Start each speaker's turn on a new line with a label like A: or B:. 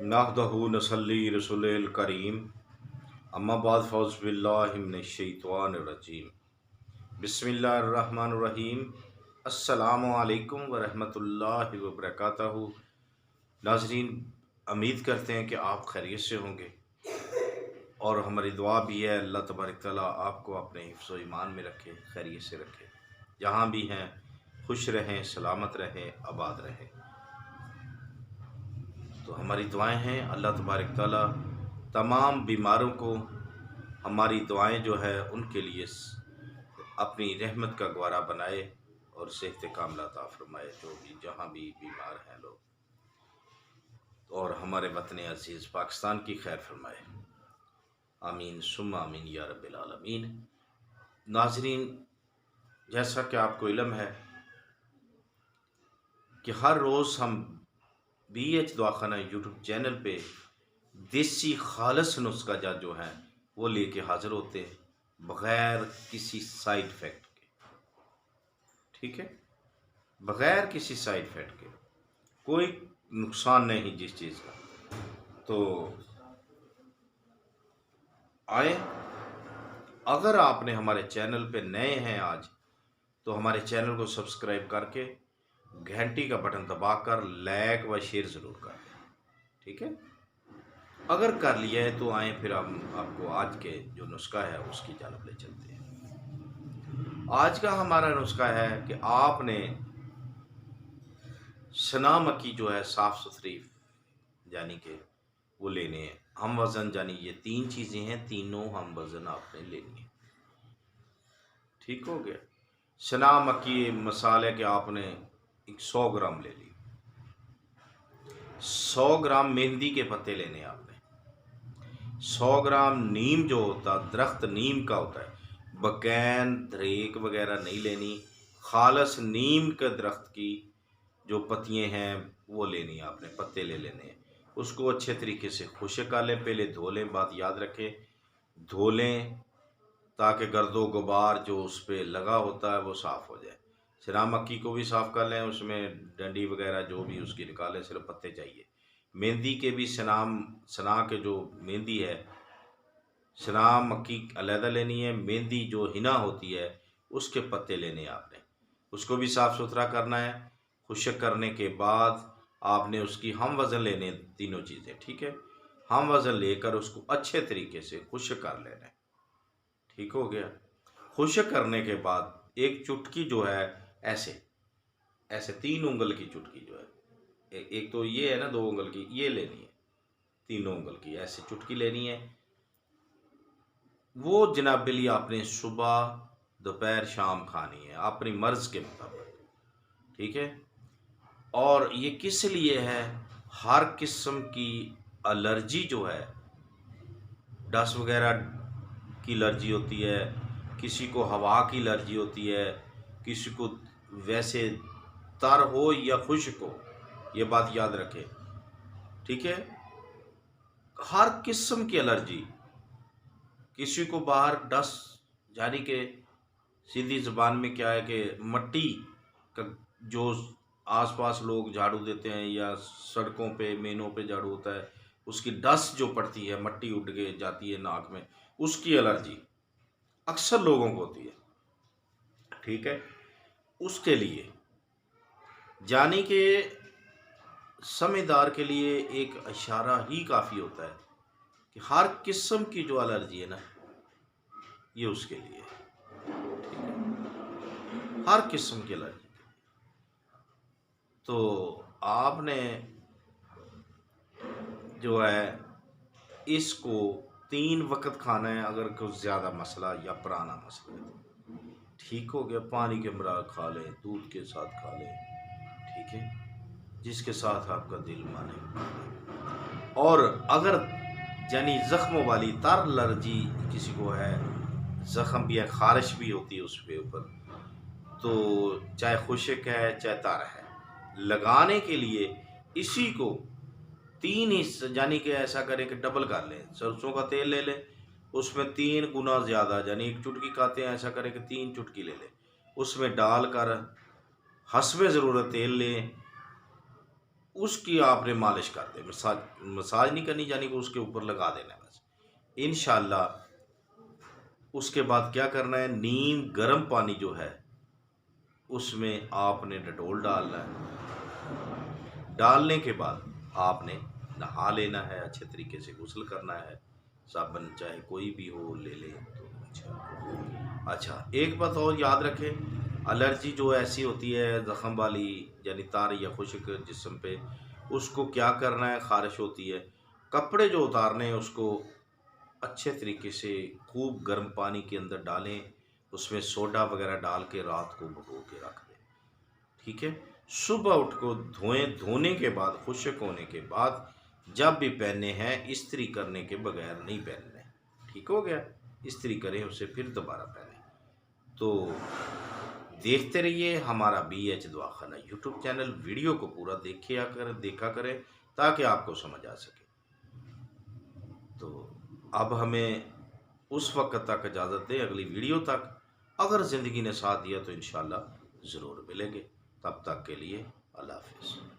A: नहदहु नसल्ली रसूलिल करीम अम्मा बाद फ़ौज़ बिल्लाहि मिनश शैतानिर रजीम बिस्मिल्लाहिर रहमानिर रहीम अस्सलामु अलैकुम व रहमतुल्लाहि व बरकातहू। नाज़रीन, उम्मीद करते हैं कि आप खैरियत से होंगे और हमारी दुआ भी है अल्लाह तबारक तआला आपको अपने हिफ्ज़ व ईमान में रखे, खैरियत से रखे। जहाँ भी हैं खुश रहें, सलामत रहें, आबाद रहें। तो हमारी दुआएं हैं अल्लाह तबारक तआला तमाम बीमारों को हमारी दुआएं जो है उनके लिए अपनी रहमत का गवारा बनाए और सेहत कामला अता फरमाए, जो भी जहाँ भी बीमार हैं लोग, और हमारे वतन अजीज़ पाकिस्तान की खैर फरमाए। आमीन सुम्मा आमीन या रब्बिल आलमीन। नाज़रीन, जैसा कि आपको इल्म है कि हर रोज़ हम BH दवाखाना यूट्यूब चैनल पे देसी खालस नुस्खा जात जो है वो लेके हाज़िर होते हैं, बग़ैर किसी साइड इफ़ेक्ट के। ठीक है, बग़ैर किसी साइड इफ़ेक्ट के, कोई नुकसान नहीं जिस चीज़ का। तो आए, अगर आपने हमारे चैनल पे नए हैं आज, तो हमारे चैनल को सब्सक्राइब करके घंटी का बटन दबाकर लाइक व शेयर ज़रूर कर दें। ठीक है, अगर कर लिया है तो आए फिर हम आपको आज के जो नुस्खा है उसकी जानब ले चलते हैं। आज का हमारा नुस्खा है कि आपने सना मक्की जो है साफ़ सुथरी यानी कि वो लेने हैं। हम वज़न यानी ये 3 चीज़ें हैं, तीनों हम वज़न आपने लेनी है। ठीक हो गया। सना मक्की मसाले के आपने 100 ग्राम ले ली। 100 ग्राम मेहंदी के पत्ते लेने आपने। 100 ग्राम नीम जो होता दरख्त नीम का होता है, बकैन धरेक वगैरह नहीं लेनी, खालस नीम के दरख्त की जो पत्तियाँ हैं वो लेनी आपने, पत्ते ले लेने हैं। उसको अच्छे तरीके से खुश्क कर लें, पहले धो लें, बात याद रखें, धो लें ताकि गर्दो गुबार जो उस पर लगा होता है वो साफ़ हो जाए। सना मक्की को भी साफ़ कर लें, उसमें डंडी वगैरह जो भी उसकी निकालें, सिर्फ पत्ते चाहिए। मेहंदी के भी सना के जो मेहंदी है, सना मक्की अलहदा लेनी है, मेहंदी जो हिना होती है उसके पत्ते लेने हैं आपने, उसको भी साफ़ सुथरा करना है। खुश्क करने के बाद आपने उसकी हम वज़न लेने तीनों चीज़ें। ठीक है, हम वज़न लेकर उसको अच्छे तरीके से खुश्क कर लेना है। ठीक हो गया। खुश्क करने के बाद एक चुटकी जो है ऐसे ऐसे 3 उंगल की चुटकी जो है, एक तो ये है ना 2 उंगल की, ये लेनी है, 3 उंगल की ऐसे चुटकी लेनी है। वो जनाब बिली आपने सुबह दोपहर शाम खानी है अपनी मर्ज़ के मुताबिक। ठीक है, और ये किस लिए है, हर किस्म की एलर्जी जो है, डस्ट वगैरह की एलर्जी होती है, किसी को हवा की एलर्जी होती है, किसी को वैसे तर हो या खुश्क हो, ये बात याद रखें। ठीक है, हर किस्म की एलर्जी, किसी को बाहर डस्ट यानी कि सीधी ज़बान में क्या है कि मट्टी का जो आसपास लोग झाड़ू देते हैं या सड़कों पे मेनों पे झाड़ू होता है, उसकी डस्ट जो पड़ती है, मट्टी उड़ के जाती है नाक में, उसकी एलर्जी अक्सर लोगों को होती है। ठीक है, उसके लिए जाने के समझदार के लिए एक इशारा ही काफ़ी होता है कि हर किस्म की जो एलर्जी है ना, ये उसके लिए है। ठीक है, हर किस्म की एलर्जी। तो आपने जो है इसको 3 वक्त खाना है, अगर कुछ ज़्यादा मसला या पुराना मसला है तो। ठीक हो गया, पानी के हमरा खा लें, दूध के साथ खा लें। ठीक है, जिसके साथ आपका दिल माने। और अगर यानी ज़ख्मों वाली तर एलर्जी किसी को है, ज़ख्म भी है, खारिश भी होती है उस पे ऊपर, तो चाहे खुश्क है चाहे तर है, लगाने के लिए इसी को 3 हिस्से यानी कि ऐसा करें कि डबल कर लें। सरसों का तेल ले लें, उसमें 3 गुना ज़्यादा, यानी 1 चुटकी खाते हैं, ऐसा करें कि 3 चुटकी ले लें, उसमें डालकर हस्बे ज़रूरत तेल लें, उसकी आपने मालिश कर दे, मसाज मसाज नहीं करनी, यानी कि उसके ऊपर लगा देना है बस इंशाल्लाह। उसके बाद क्या करना है, नीम गर्म पानी जो है उसमें आपने डेटोल डालना है। डालने के बाद आपने नहा लेना है, अच्छे तरीके से गुस्ल करना है, साबुन चाहे कोई भी हो ले ले तो अच्छा। एक बात और याद रखें, एलर्जी जो ऐसी होती है ज़ख़म वाली, यानी तार या खुश्क जिस्म पे, उसको क्या करना है, ख़ारिश होती है, कपड़े जो उतारने हैं उसको अच्छे तरीके से खूब गर्म पानी के अंदर डालें, उसमें सोडा वगैरह डाल के रात को भिगो के रख दें, ठीक है। सुबह उठ को धोएं, धोने के बाद खुश्क होने के बाद जब भी पहने हैं इस्त्री करने के बगैर नहीं पहनने, ठीक हो गया। इस्त्री करें उसे फिर दोबारा पहने। तो देखते रहिए हमारा BH दवाखाना यूट्यूब चैनल, वीडियो को पूरा देखा करें ताकि आपको समझ आ सके। तो अब हमें उस वक्त तक इजाज़त दें, अगली वीडियो तक। अगर ज़िंदगी ने साथ दिया तो इंशाल्लाह ज़रूर मिलेंगे। तब तक के लिए अल्लाह हाफ़िज़।